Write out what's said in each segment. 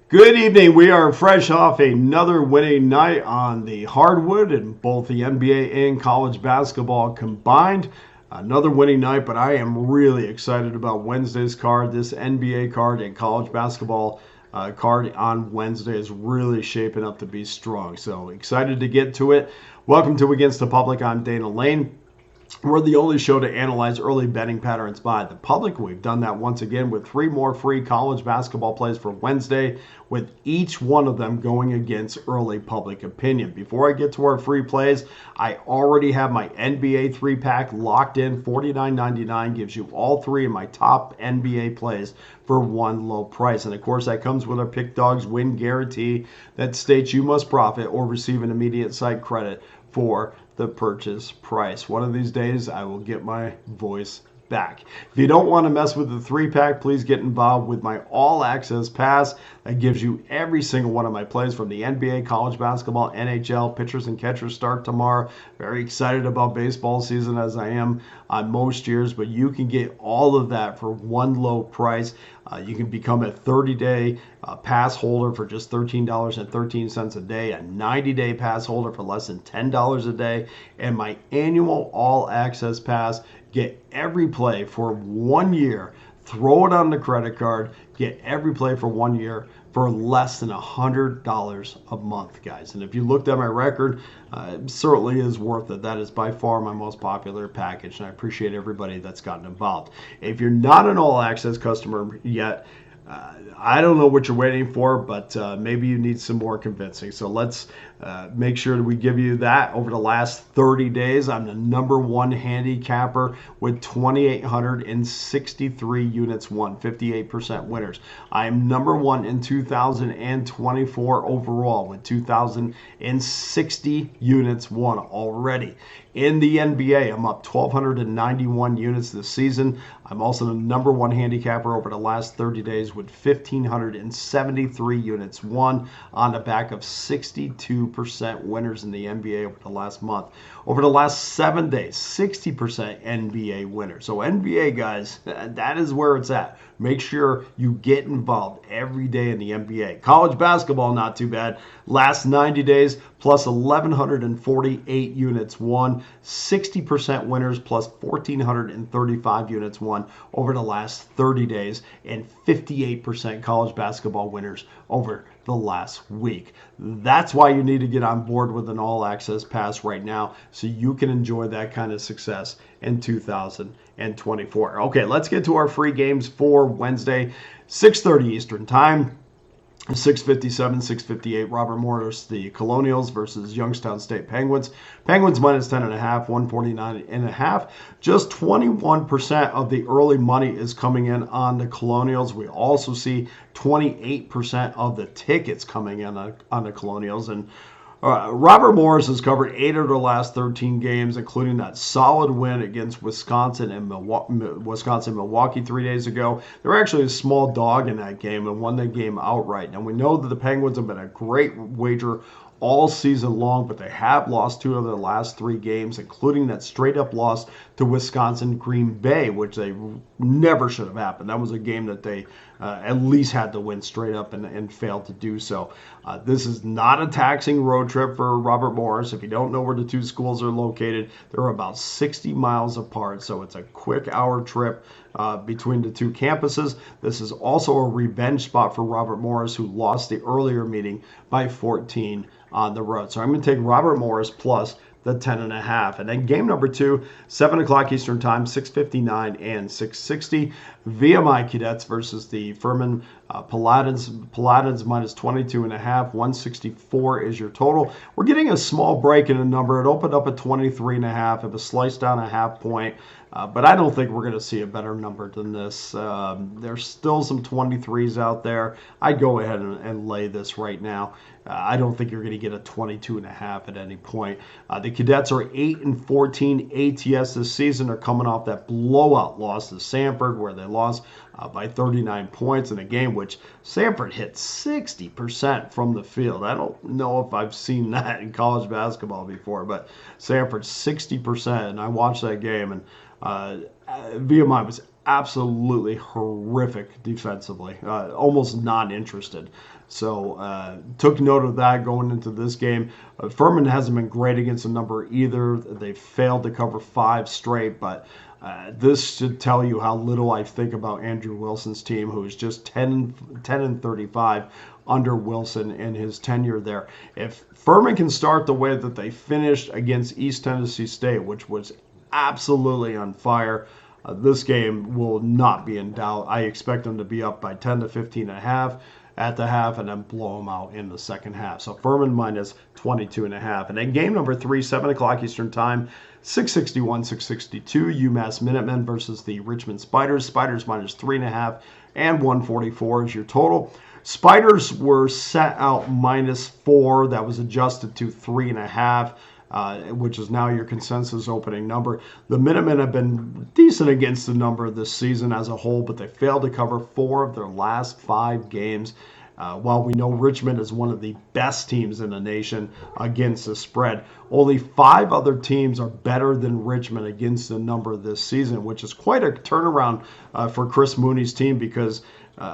Good evening. We are fresh off another winning night on the hardwood in both the NBA and college basketball combined. Another winning night, but I am really excited about Wednesday's card. This NBA card and college basketball card on Wednesday is really shaping up to be strong. So excited to get to it. Welcome to Against the Public. I'm Dana Lane. We're the only show to analyze early betting patterns by the public. We've done that once again with 3 more free college basketball plays for Wednesday, with each one of them going against early public opinion. Before I get to our free plays, I already have my NBA 3-pack locked in. $49.99 gives you all 3 of my top NBA plays for one low price. And of course, that comes with our Pick Dawgz win guarantee that states you must profit or receive an immediate site credit for the purchase price. One of these days, I will get my voice back. If you don't want to mess with the 3-pack, please get involved with my all-access pass. That gives you every single one of my plays from the NBA, college basketball, NHL. Pitchers and catchers start tomorrow. Very excited about baseball season as I am on most years, but you can get all of that for one low price. You can become a 30-day pass holder for just $13.13 a day, a 90-day pass holder for less than $10 a day, and my annual all-access pass. Get every play for 1 year, throw it on the credit card, get every play for 1 year for less than $100 a month, guys. And if you looked at my record, it certainly is worth it. That is by far my most popular package, and I appreciate everybody that's gotten involved. If you're not an all-access customer yet, I don't know what you're waiting for, but maybe you need some more convincing. So let's make sure that we give you that. Over the last 30 days, I'm the #1 handicapper with 2,863 units won, 58% winners. I am #1 in 2024 overall with 2,060 units won already. In the NBA, I'm up 1,291 units this season. I'm also the #1 handicapper over the last 30 days with 1,573 units won on the back of 62% winners in the NBA over the last month. Over the last 7 days, 60% NBA winners. So NBA, guys, that is where it's at. Make sure you get involved every day in the NBA. College basketball, not too bad. Last 90 days, plus 1,148 units won. 60% winners plus 1,435 units won over the last 30 days. And 58% college basketball winners over the last week. That's why you need to get on board with an all-access pass right now so you can enjoy that kind of success in 2024. Okay, let's get to our free games for Wednesday, 6:30 Eastern Time. 657, 658, Robert Morris, the Colonials versus Youngstown State Penguins. Penguins minus 10.5, 149.5. Just 21% of the early money is coming in on the Colonials. We also see 28% of the tickets coming in on the Colonials. And Robert Morris has covered 8 of the last 13 games, including that solid win against Wisconsin and Milwaukee 3 days ago. They were actually a small dog in that game and won that game outright. And we know that the Penguins have been a great wager all season long, but they have lost 2 of their last 3 games, including that straight-up loss to Wisconsin Green Bay, which they never should have happened. That was a game that they at least had to win straight up and failed to do so. This is not a taxing road trip for Robert Morris. If you don't know where the 2 schools are located, they're about 60 miles apart, so it's a quick hour trip between the 2 campuses. This is also a revenge spot for Robert Morris, who lost the earlier meeting by 14 on the road. So I'm going to take Robert Morris plus the 10.5. And then game number 2, 7 o'clock Eastern Time, 6:59 and 6:60. VMI Cadets versus the Ferrum Paladins. Paladins minus 22.5, 164 is your total. We're getting a small break in the number. It opened up at 23.5. It was sliced down a half point. But I don't think we're going to see a better number than this. There's still some 23s out there. I'd go ahead and lay this right now. I don't think you're going to get a 22.5 at any point. The Cadets are 8-14 ATS this season. They're coming off that blowout loss to Samford, where they lost by 39 points in a game which Samford hit 60% from the field. I don't know if I've seen that in college basketball before, but Samford 60%, and I watched that game, and VMI was absolutely horrific defensively, almost non-interested. So took note of that going into this game. Ferrum hasn't been great against the number either. They failed to cover 5 straight, but this should tell you how little I think about Andrew Wilson's team, who is just 10 and 35 under Wilson in his tenure there. If Ferrum can start the way that they finished against East Tennessee State, which was absolutely on fire, this game will not be in doubt. I expect them to be up by 10 to 15 and a half at the half and then blow them out in the second half. So Ferrum minus 22 and a half. And then game number 3, 7 o'clock Eastern time, 661, 662, UMass Minutemen versus the Richmond Spiders. Spiders minus 3.5 and 144 is your total. Spiders were set out minus 4. That was adjusted to 3.5. Which is now your consensus opening number. The Minutemen have been decent against the number this season as a whole, but they failed to cover 4 of their last 5 games. While we know Richmond is one of the best teams in the nation against the spread, only 5 other teams are better than Richmond against the number this season, which is quite a turnaround for Chris Mooney's team, because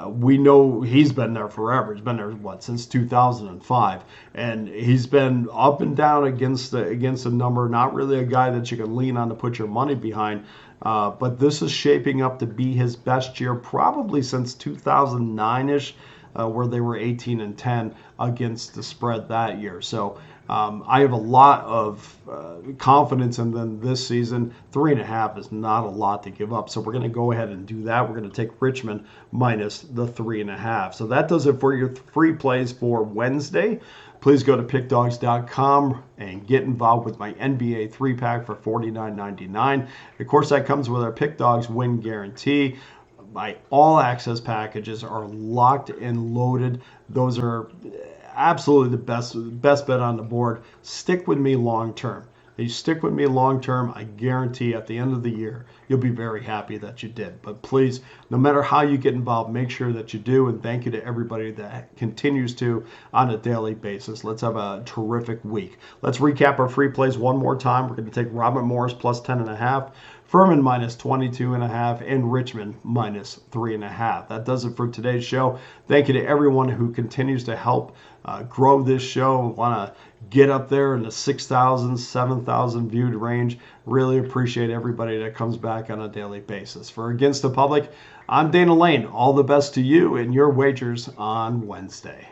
we know he's been there forever. He's been there, since 2005, and he's been up and down against the number. Not really a guy that you can lean on to put your money behind, but this is shaping up to be his best year probably since 2009-ish, where they were 18 and 10 against the spread that year. So I have a lot of confidence in them this season. 3.5 is not a lot to give up, so we're going to go ahead and do that. We're going to take Richmond minus the 3.5. So that does it for your free plays for Wednesday. Please go to pickdawgz.com and get involved with my NBA 3-pack for $49.99. Of course, that comes with our Pick Dawgz win guarantee. My all-access packages are locked and loaded. Those are absolutely the best bet on the board. Stick with me long term. If you stick with me long term, I guarantee at the end of the year, you'll be very happy that you did. But please, no matter how you get involved, make sure that you do. And thank you to everybody that continues to on a daily basis. Let's have a terrific week. Let's recap our free plays one more time. We're going to take Robert Morris plus 10.5. Ferrum minus 22.5, and Richmond minus 3.5. That does it for today's show. Thank you to everyone who continues to help grow this show. Want to get up there in the 6,000, 7,000 viewed range. Really appreciate everybody that comes back on a daily basis. For Against the Public, I'm Dana Lane. All the best to you and your wagers on Wednesday.